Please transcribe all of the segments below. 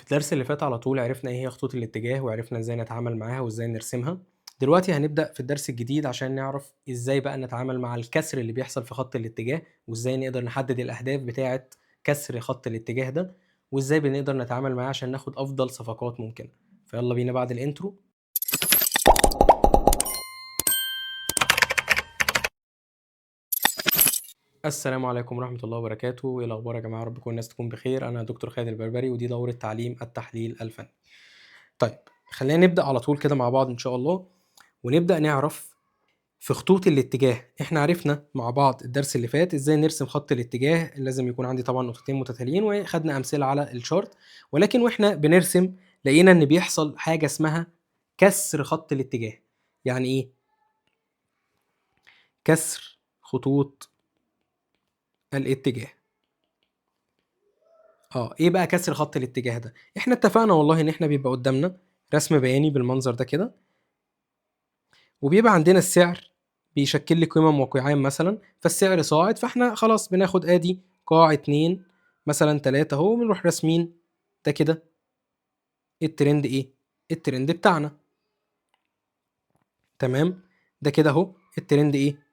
الدرس اللي فات على طول عرفنا ايه هي خطوط الاتجاه وعرفنا ازاي نتعامل معاها وازاي نرسمها. دلوقتي هنبدأ في الدرس الجديد عشان نعرف ازاي بقى نتعامل مع الكسر اللي بيحصل في خط الاتجاه، وازاي نقدر نحدد الأهداف بتاعة كسر خط الاتجاه ده، وازاي بنقدر نتعامل معاه عشان ناخد أفضل صفقات ممكنة. فيلا بينا بعد الانترو. السلام عليكم ورحمة الله وبركاته. ايه الأخبار يا جماعة؟ رب تكون الناس تكون بخير. أنا دكتور خالد البربري ودي دورة تعليم التحليل الفني. طيب خلينا نبدأ على طول كده مع بعض إن شاء الله، ونبدأ نعرف في خطوط الاتجاه. احنا عرفنا مع بعض الدرس اللي فات ازاي نرسم خط الاتجاه. لازم يكون عندي طبعا نقطتين متتاليين وخدنا امثله على الشارت، ولكن واحنا بنرسم لقينا ان بيحصل حاجه اسمها كسر خط الاتجاه. يعني ايه كسر خطوط الاتجاه؟ ايه بقى كسر خط الاتجاه ده؟ احنا اتفقنا والله ان احنا بيبقى قدامنا رسم بياني بالمنظر ده كده، وبيبقى عندنا السعر بيشكل لي قيمة وقيعان مثلا، فالسعر صاعد، فاحنا خلاص بناخد ادي قاع 2 مثلا 3 اهو، بنروح راسمين ده كده الترند ايه؟ الترند بتاعنا. تمام، ده كده اهو الترند ايه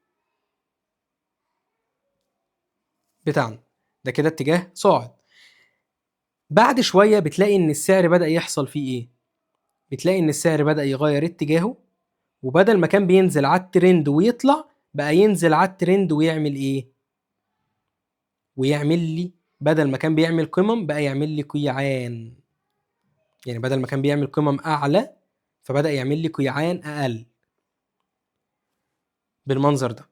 بتاعنا، ده كده اتجاه صاعد. بعد شوية بتلاقي ان السعر بدأ يحصل فيه ايه؟ بتلاقي ان السعر بدأ يغير اتجاهه، وبدل ما كان بينزل على الترند ويطلع، بقى ينزل على الترند ويعمل ايه؟ ويعمل لي، بدل ما كان بيعمل قمم بقى يعمل لي قيعان. يعني بدل ما كان بيعمل قمم اعلى، فبدأ يعمل لي قيعان اقل بالمنظر ده،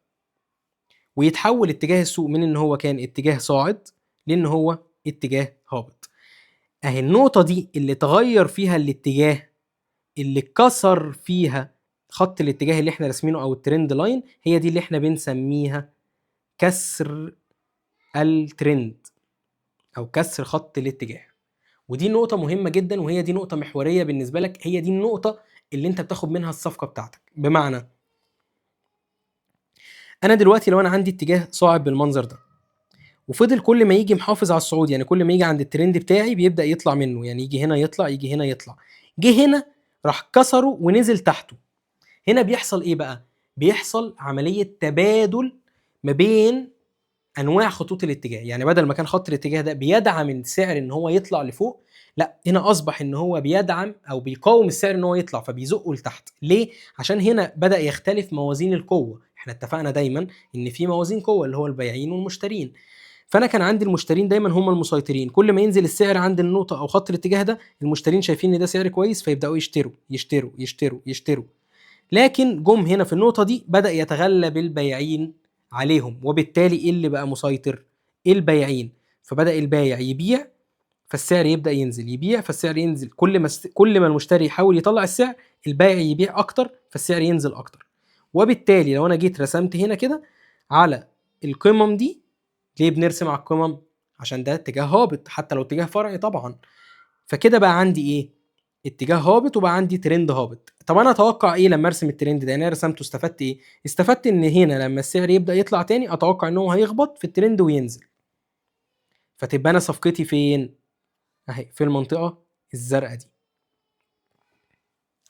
ويتحول اتجاه السوق من ان هو كان اتجاه صاعد لان هو اتجاه هابط. اهي النقطة دي اللي تغير فيها الاتجاه، اللي كسر فيها خط الاتجاه اللي احنا راسمينه او الترند لاين، هي دي اللي احنا بنسميها كسر الترند او كسر خط الاتجاه. ودي نقطة مهمة جدا، وهي دي نقطة محورية بالنسبة لك، هي دي النقطة اللي انت بتاخد منها الصفقة بتاعتك. بمعنى انا دلوقتي لو انا عندي اتجاه صاعد بالمنظر ده، وفضل كل ما يجي محافظ على الصعود، يعني كل ما يجي عند الترند بتاعي بيبدأ يطلع منه، يعني يجي هنا يطلع، يجي هنا يطلع، جه هنا راح كسره ونزل تحته. هنا بيحصل ايه بقى؟ بيحصل عملية تبادل ما بين انواع خطوط الاتجاه. يعني بدل ما كان خط الاتجاه ده بيدعم السعر ان هو يطلع لفوق، لا هنا اصبح ان هو بيدعم او بيقاوم السعر ان هو يطلع، فبيزقه لتحت. ليه؟ عشان هنا بدأ يختلف موازين القوة. احنا اتفقنا دايما ان في موازين قوة اللي هو البائعين والمشترين، فانا كان عندي المشترين دايما هم المسيطرين. كل ما ينزل السعر عند النقطة او خط الاتجاه ده، المشترين شايفين ان ده سعر كويس، فيبدأوا يشتروا يشتروا يشتروا يشتروا. لكن جم هنا في النقطة دي بدأ يتغلب البياعين عليهم، وبالتالي ايه اللي بقى مسيطر؟ البياعين. فبدأ البايع يبيع، فالسعر يبدأ ينزل، يبيع فالسعر ينزل. كل ما المشتري يحاول يطلع السعر، البائع يبيع اكتر فالسعر ينزل اكتر. وبالتالي لو انا جيت رسمت هنا كده على القمم دي، ليه بنرسم على القمم؟ عشان ده اتجاه هابط حتى لو اتجاه فرعي طبعا. فكده بقى عندي ايه؟ اتجاه هابط وبقى عندي ترند هابط. طب انا اتوقع ايه لما ارسم الترند ده؟ يعني انا رسمته استفدت ايه؟ استفدت ان هنا لما السعر يبدا يطلع تاني، اتوقع ان هو هيخبط في الترند وينزل، فتبقى انا صفقتي فين؟ اهي في المنطقه الزرقاء دي،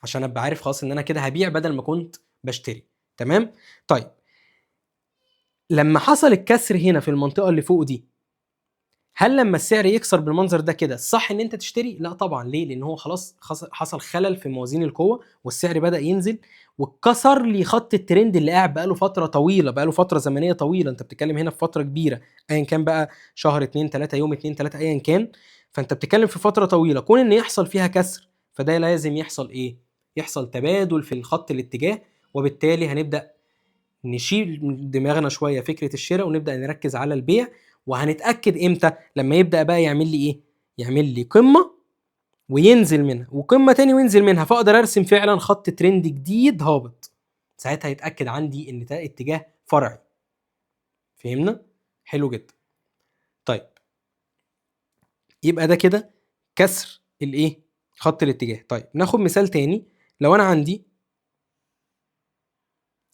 عشان ابقى عارف خلاص ان انا كده هبيع بدل ما كنت بشتري. تمام. طيب لما حصل الكسر هنا في المنطقه اللي فوق دي، هل لما السعر يكسر بالمنظر ده كده صح ان انت تشتري؟ لا طبعا. ليه؟ لان هو خلاص حصل خلل في موازين القوه، والسعر بدا ينزل، واتكسر لي خط الترند اللي قاعد بقاله فتره طويله، بقاله فتره زمنيه طويله. انت بتتكلم هنا في فتره كبيره، ايا كان بقى شهر 2 3 يوم 2 3 ايا كان، فانت بتتكلم في فتره طويله. كون ان يحصل فيها كسر، فده لازم يحصل ايه؟ يحصل تبادل في الخط الاتجاه. وبالتالي هنبدا نشيل من دماغنا شويه فكره الشراء ونبدا نركز على البيع. وهنتاكد امتى؟ لما يبدا بقى يعمل لي ايه؟ يعمل لي قمه وينزل منها، وقمه تاني وينزل منها، فاقدر ارسم فعلا خط ترند جديد هابط. ساعتها يتاكد عندي ان ده اتجاه فرعي. فهمنا؟ حلو جدا. طيب يبقى ده كده كسر الايه؟ خط الاتجاه. طيب ناخد مثال تاني. لو انا عندي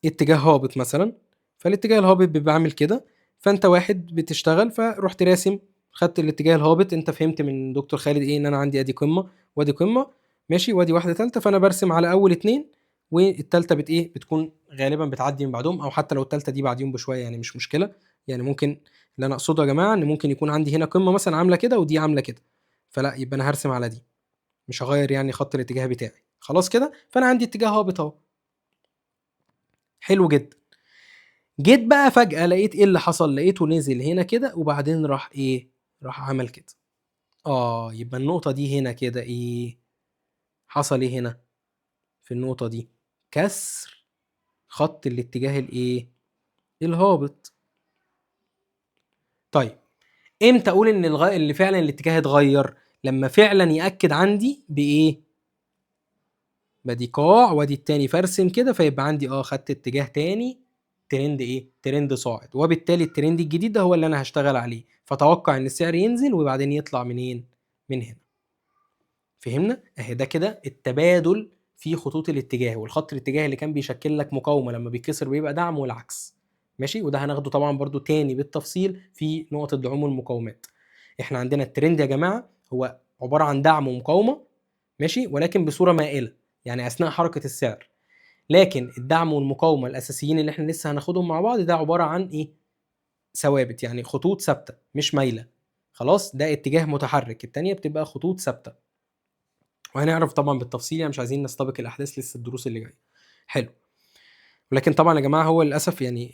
اتجاه هابط مثلا، فالاتجاه الهابط بيبقى عامل كده، فانت واحد بتشتغل فرحت راسم خدت الاتجاه الهابط. انت فهمت من دكتور خالد ايه؟ ان انا عندي ادي قمه وادي قمه، ماشي، وادي واحده ثالثه، فانا برسم على اول اتنين، والثالثه ايه بتكون غالبا بتعدي من بعدهم، او حتى لو الثالثه دي بعديهم بشويه يعني مش مشكله. يعني ممكن، اللي انا اقصده يا جماعه ان ممكن يكون عندي هنا قمه مثلا عامله كده ودي عامله كده، فلا يبقى انا هرسم على دي، مش هغير يعني خط الاتجاه بتاعي. خلاص كده، فانا عندي اتجاه هابط اهو. حلو جدا. جيت بقى فجأة لقيت ايه اللي حصل؟ لقيته نزل هنا كده وبعدين راح ايه؟ راح عمل كده. يبقى النقطة دي هنا كده ايه حصل؟ ايه هنا في النقطة دي؟ كسر خط الاتجاه الايه؟ الهابط. طيب امتى اقول ان اللي فعلا الاتجاه اتغير؟ لما فعلا يأكد عندي بايه؟ بدي قاع وادي التاني فرسم كده، فيبقى عندي خدت اتجاه تاني، ترند ايه؟ ترند صاعد، وبالتالي الترند الجديد ده هو اللي انا هشتغل عليه، فتوقع ان السعر ينزل وبعدين يطلع منين؟ من هنا. فهمنا؟ اهي ده كده التبادل في خطوط الاتجاه، والخط الاتجاه اللي كان بيشكل لك مقاومه لما بيتكسر بيبقى دعم والعكس. ماشي، وده هناخده طبعا برضو تاني بالتفصيل في نقط الدعوم والمقاومات. احنا عندنا الترند يا جماعه هو عباره عن دعم ومقاومه، ماشي، ولكن بصوره مائله يعني اثناء حركه السعر. لكن الدعم والمقاومه الاساسيين اللي احنا لسه هناخدهم مع بعض ده عباره عن ايه؟ ثوابت، يعني خطوط ثابته مش مايله. خلاص، ده اتجاه متحرك، التانية بتبقى خطوط ثابته، وهنعرف طبعا بالتفصيل، يعني مش عايزين نستبق الاحداث لسه الدروس اللي جايه. حلو. ولكن طبعا يا جماعه هو للاسف يعني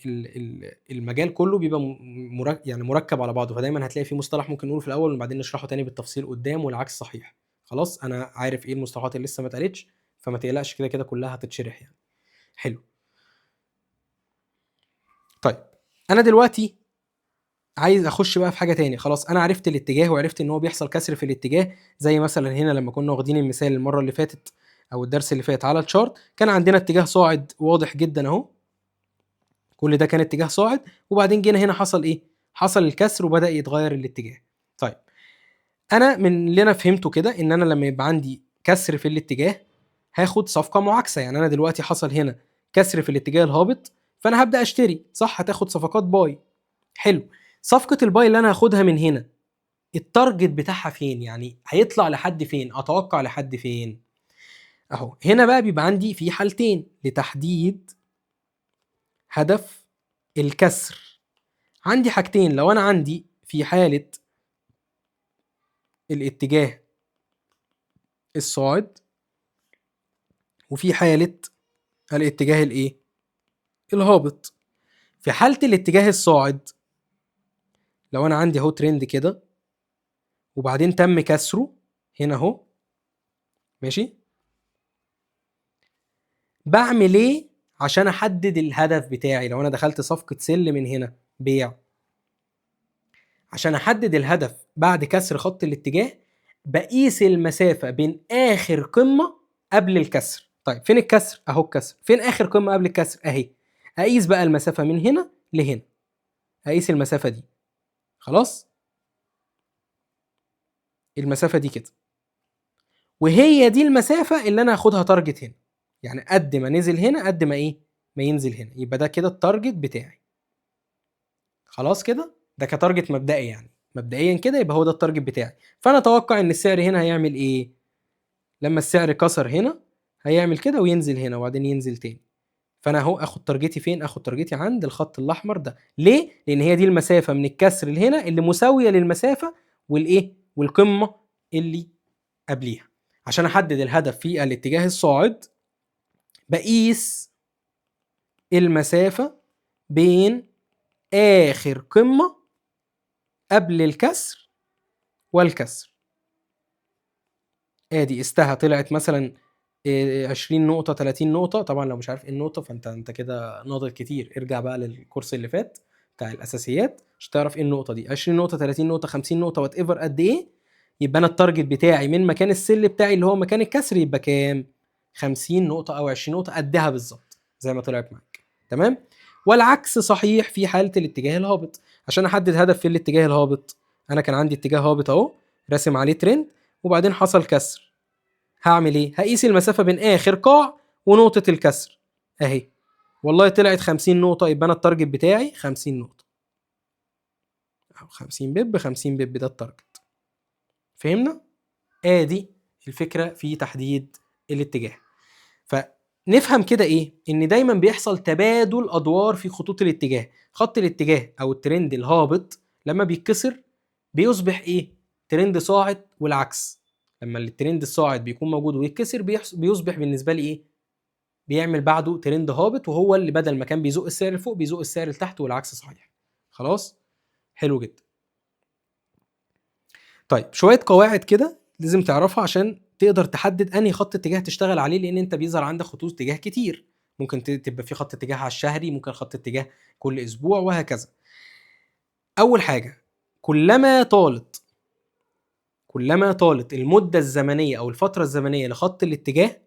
المجال كله بيبقى يعني مركب على بعضه، فدايما هتلاقي في مصطلح ممكن نقوله في الاول وبعدين نشرحه تاني بالتفصيل قدام، والعكس صحيح. خلاص، انا عارف ايه المصطلحات اللي لسه ما اتقالتش، فما تقلقش، كده كده كلها هتتشرح يعني. حلو. طيب انا دلوقتي عايز اخش بقى في حاجه تاني. خلاص انا عرفت الاتجاه وعرفت ان هو بيحصل كسر في الاتجاه، زي مثلا هنا لما كنا واخدين المثال المره اللي فاتت او الدرس اللي فات على الشارت، كان عندنا اتجاه صاعد واضح جدا اهو، كل ده كان اتجاه صاعد، وبعدين جينا هنا حصل ايه؟ حصل الكسر وبدا يتغير الاتجاه. طيب انا من اللي انا فهمته كده ان انا لما يبقى عندي كسر في الاتجاه هاخد صفقه معاكسه. يعني انا دلوقتي حصل هنا كسر في الاتجاه الهابط، فانا هبدا اشتري، صح؟ هتاخد صفقات باي. حلو. صفقه الباي اللي انا هاخدها من هنا التارجت بتاعها فين؟ يعني هيطلع لحد فين؟ اتوقع لحد فين؟ اهو هنا بقى بيبقى عندي في حالتين لتحديد هدف الكسر. عندي حاجتين، لو انا عندي في حالة الاتجاه الصاعد وفي حالة الاتجاه الايه؟ الهابط. في حالة الاتجاه الصاعد لو انا عندي اهو ترند كده وبعدين تم كسره هنا اهو، ماشي، بعمل ايه عشان احدد الهدف بتاعي؟ لو انا دخلت صفقة سل من هنا بيع، عشان احدد الهدف بعد كسر خط الاتجاه بقيس المسافة بين اخر قمة قبل الكسر. طيب فين الكسر؟ اهو الكسر. فين اخر قمة قبل الكسر؟ اهي. اقيس بقى المسافة من هنا لهنا، اقيس المسافة دي. خلاص، المسافة دي كده، وهي دي المسافة اللي انا هاخدها تارجت هنا. يعني قد ما نزل هنا قد ما ايه؟ ما ينزل هنا، يبقى ده كده التارجت بتاعي. خلاص كده، ده كتارجت مبدئي، يعني مبدئيا كده يبقى هو ده التارجت بتاعي. فانا اتوقع ان السعر هنا هيعمل ايه؟ لما السعر كسر هنا هيعمل كده وينزل هنا وبعدين ينزل تاني. فانا اهو اخد تارجتي فين؟ اخد تارجتي عند الخط الاحمر ده. ليه؟ لان هي دي المسافه من الكسر لهنا اللي مساويه للمسافه والايه؟ والقمه اللي قبليها. عشان احدد الهدف في الاتجاه الصاعد بقيس المسافه بين اخر قمه قبل الكسر والكسر. ادي استها طلعت مثلا 20 نقطة 30 نقطة. طبعا لو مش عارف ايه النقطة فانت كده ناضل كتير، ارجع بقى للكورس اللي فات بتاع الاساسيات عشان تعرف ايه النقطة دي. 20 نقطة 30 نقطة 50 نقطة وات ايفر قد ايه، يبقى انا التارجت بتاعي من مكان السل بتاعي اللي هو مكان الكسر يبقى كام؟ 50 نقطة او 20 نقطة قدها بالظبط زي ما طلعت معاك. تمام؟ والعكس صحيح في حالة الاتجاه الهابط. عشان احدد هدف في الاتجاه الهابط انا كان عندي اتجاه هابط اهو راسم عليه ترند وبعدين حصل كسر، هعمل ايه؟ هقيس المسافه بين اخر قاع ونقطه الكسر اهي. والله طلعت 50 نقطه، يبقى انا التارجت بتاعي 50 نقطه. 50 بيب 50 بيب ده التارجت. فهمنا؟ ادي الفكره في تحديد الاتجاه. فنفهم كده ايه؟ ان دايما بيحصل تبادل ادوار في خطوط الاتجاه. خط الاتجاه او الترند الهابط لما بيتكسر بيصبح ايه؟ ترند صاعد، والعكس لما الترند الصاعد بيكون موجود ويتكسر بيصبح بالنسبه لي ايه؟ بيعمل بعده ترند هابط، وهو اللي بدل ما كان بيزق السعر لفوق بيزق السعر لتحت، والعكس صحيح. خلاص؟ حلو جدا. طيب شويه قواعد كده لازم تعرفها عشان تقدر تحدد انهي خط اتجاه تشتغل عليه، لان انت بيظهر عندك خطوط اتجاه كتير. ممكن تبقى في خط اتجاه على الشهري، ممكن خط اتجاه كل اسبوع، وهكذا. اول حاجه، كلما طالت المده الزمنيه او الفتره الزمنيه لخط الاتجاه،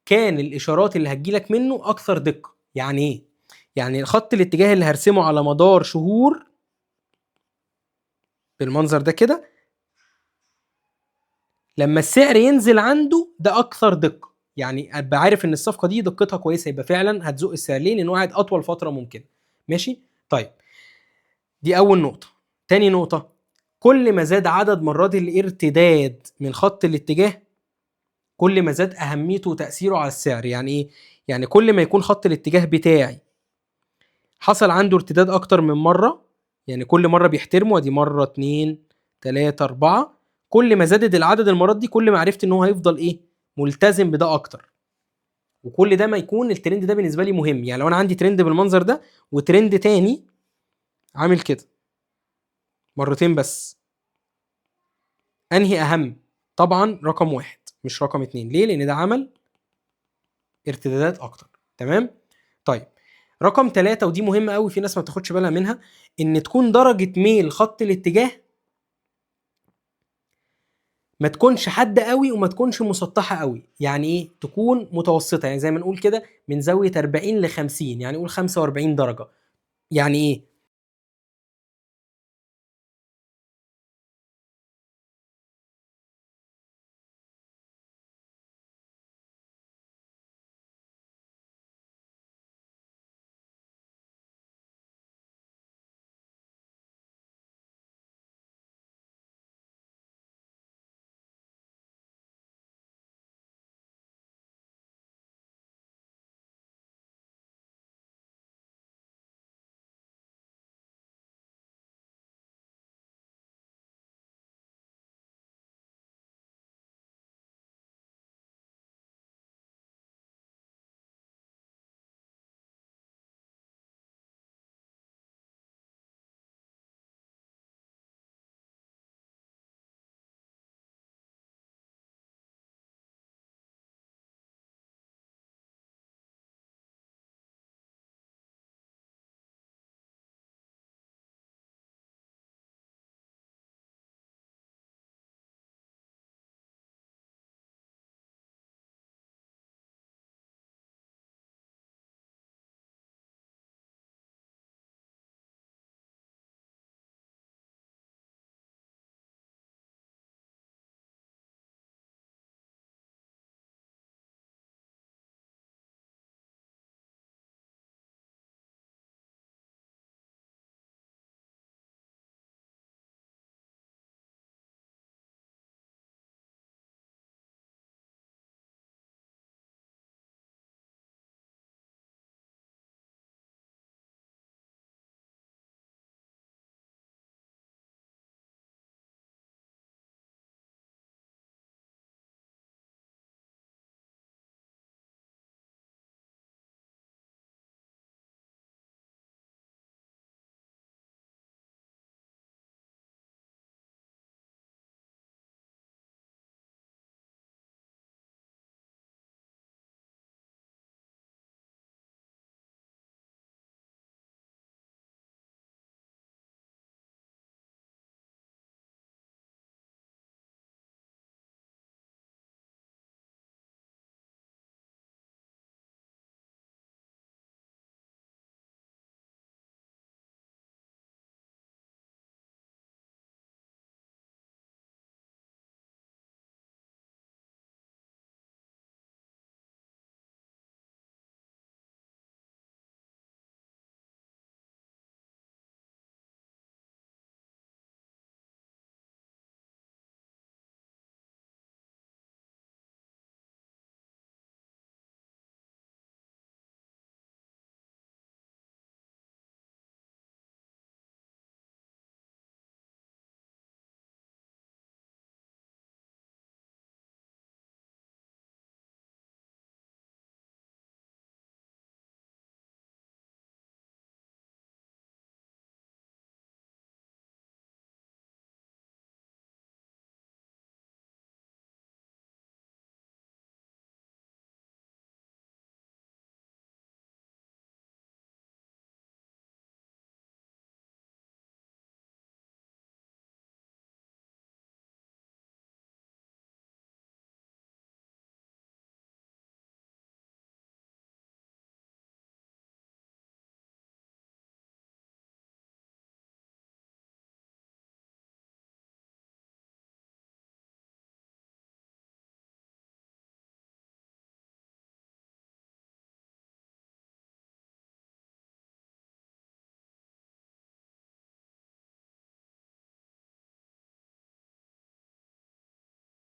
كان الاشارات اللي هتجيلك منه اكثر دقه. يعني ايه؟ يعني خط الاتجاه اللي هرسمه على مدار شهور بالمنظر ده كده، لما السعر ينزل عنده ده اكثر دقه. يعني ابقى عارف ان الصفقه دي دقتها كويسه، يبقى فعلا هتزق السعر. ليه؟ لانه قاعد اطول فتره ممكن. ماشي؟ طيب دي اول نقطه. تاني نقطه، كل ما زاد عدد مرات الارتداد من خط الاتجاه، كل ما زاد اهميته وتاثيره على السعر. يعني ايه؟ يعني كل ما يكون خط الاتجاه بتاعي حصل عنده ارتداد اكتر من مره، يعني كل مره بيحترمه، ادي مره 2 3 4، كل ما زادت العدد المرات دي كل ما عرفت ان هو هيفضل ايه؟ ملتزم بده اكتر. وكل ده ما يكون الترند ده بالنسبه لي مهم. يعني لو انا عندي ترند بالمنظر ده وترند تاني عامل كده مرتين بس، انهي اهم؟ طبعا رقم واحد مش رقم اتنين. ليه؟ لان ده عمل ارتدادات اكتر. تمام؟ طيب رقم 3، ودي مهمة قوي في ناس ما تاخدش بالها منها، ان تكون درجة ميل خط الاتجاه ما تكونش حادة قوي وما تكونش مسطحة قوي. يعني ايه؟ تكون متوسطة، يعني زي ما نقول كده من زاوية 40 ل 50، يعني قول 45 درجة. يعني ايه؟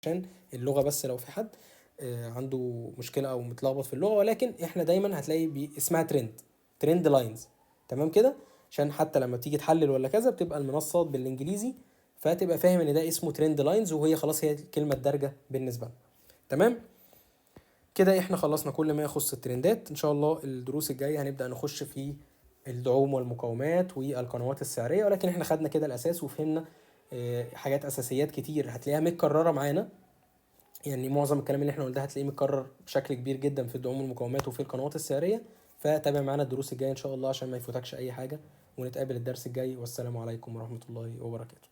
عشان اللغة بس لو في حد عنده مشكلة او متلخبط في اللغة، ولكن احنا دايما هتلاقي اسمها ترند لاينز. تمام كده، عشان حتى لما تيجي تحلل ولا كذا بتبقى المنصات بالانجليزي، فتبقى فاهم ان ده اسمه ترند لاينز، وهي خلاص هي الكلمة الدارجة بالنسبة لنا. تمام كده احنا خلصنا كل ما يخص الترندات. ان شاء الله الدروس الجاية هنبدأ نخش في الدعوم والمقاومات والقنوات السعرية، ولكن احنا خدنا كده الاساس وفهمنا حاجات اساسيات كتير هتلاقيها متكررة معانا. يعني معظم الكلام اللي احنا قلناه هتلاقيه متكرر بشكل كبير جدا في الدعوم والمقاومات وفي القنوات السعرية. فتابع معانا الدروس الجاية ان شاء الله عشان ما يفوتكش اي حاجة، ونتقابل الدرس الجاي، والسلام عليكم ورحمة الله وبركاته.